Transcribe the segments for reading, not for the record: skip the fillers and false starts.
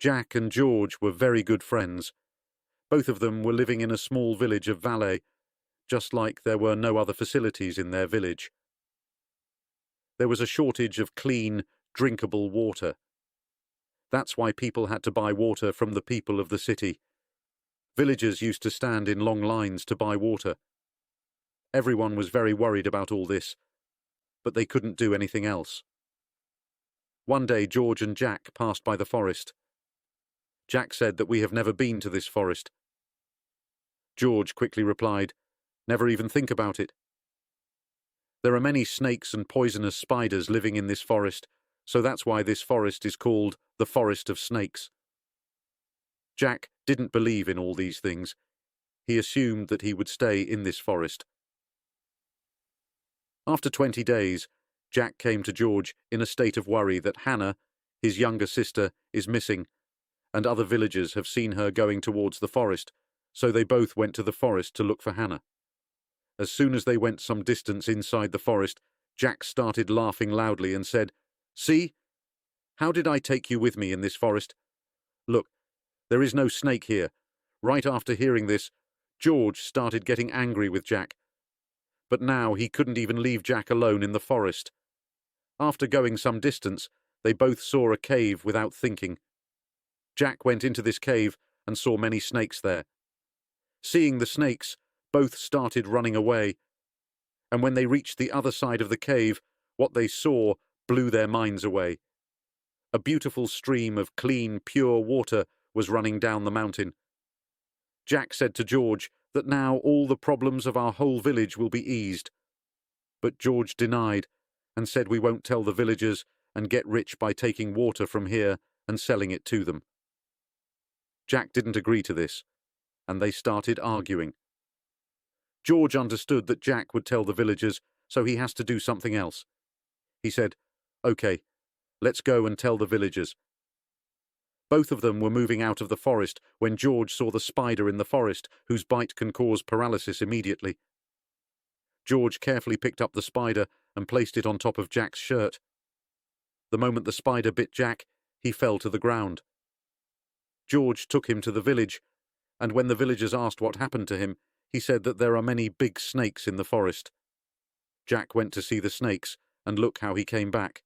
Jack and George were very good friends. Both of them were living in a small village of Valet, just like there were no other facilities in their village. There was a shortage of clean, drinkable water. That's why people had to buy water from the people of the city. Villagers used to stand in long lines to buy water. Everyone was very worried about all this, but they couldn't do anything else. One day George and Jack passed by the forest. Jack said that we have never been to this forest. George quickly replied, "Never even think about it. There are many snakes and poisonous spiders living in this forest, so that's why this forest is called the Forest of Snakes." Jack didn't believe in all these things. He assumed that he would stay in this forest. After 20 days, Jack came to George in a state of worry that Hannah, his younger sister, is missing, and other villagers have seen her going towards the forest, so they both went to the forest to look for Hannah. As soon as they went some distance inside the forest, Jack started laughing loudly and said, "See? How did I take you with me in this forest? Look, there is no snake here." Right after hearing this, George started getting angry with Jack. But now he couldn't even leave Jack alone in the forest. After going some distance, they both saw a cave without thinking. Jack went into this cave and saw many snakes there. Seeing the snakes, both started running away. And when they reached the other side of the cave, what they saw blew their minds away. A beautiful stream of clean, pure water was running down the mountain. Jack said to George that now all the problems of our whole village will be eased. But George denied and said we won't tell the villagers and get rich by taking water from here and selling it to them. Jack didn't agree to this, and they started arguing. George understood that Jack would tell the villagers, so he has to do something else. He said, "Okay, let's go and tell the villagers." Both of them were moving out of the forest when George saw the spider in the forest, whose bite can cause paralysis immediately. George carefully picked up the spider and placed it on top of Jack's shirt. The moment the spider bit Jack, he fell to the ground. George took him to the village, and when the villagers asked what happened to him, he said that there are many big snakes in the forest. Jack went to see the snakes, and look how he came back.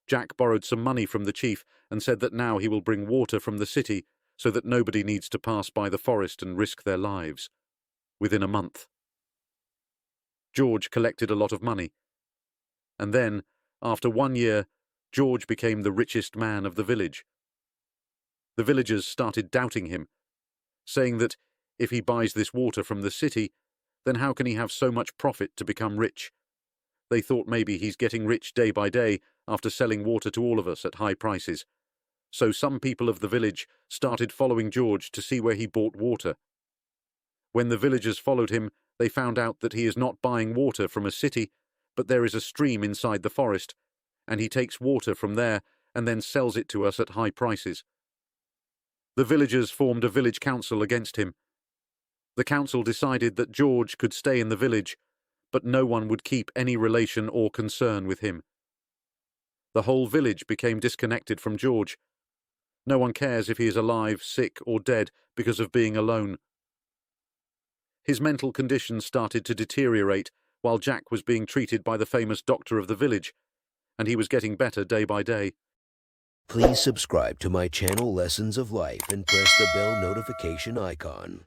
Jack borrowed some money from the chief and said that now he will bring water from the city so that nobody needs to pass by the forest and risk their lives. Within a month. George collected a lot of money. And then, after 1 year, George became the richest man of the village. The villagers started doubting him, saying that if he buys this water from the city, then how can he have so much profit to become rich? They thought maybe he's getting rich day by day after selling water to all of us at high prices. So some people of the village started following George to see where he bought water. When the villagers followed him, they found out that he is not buying water from a city, but there is a stream inside the forest, and he takes water from there and then sells it to us at high prices. The villagers formed a village council against him. The council decided that George could stay in the village, but no one would keep any relation or concern with him. The whole village became disconnected from George. No one cares if he is alive, sick, or dead because of being alone. His mental condition started to deteriorate while Jack was being treated by the famous doctor of the village, and he was getting better day by day. Please subscribe to my channel Lessons of Life and press the bell notification icon.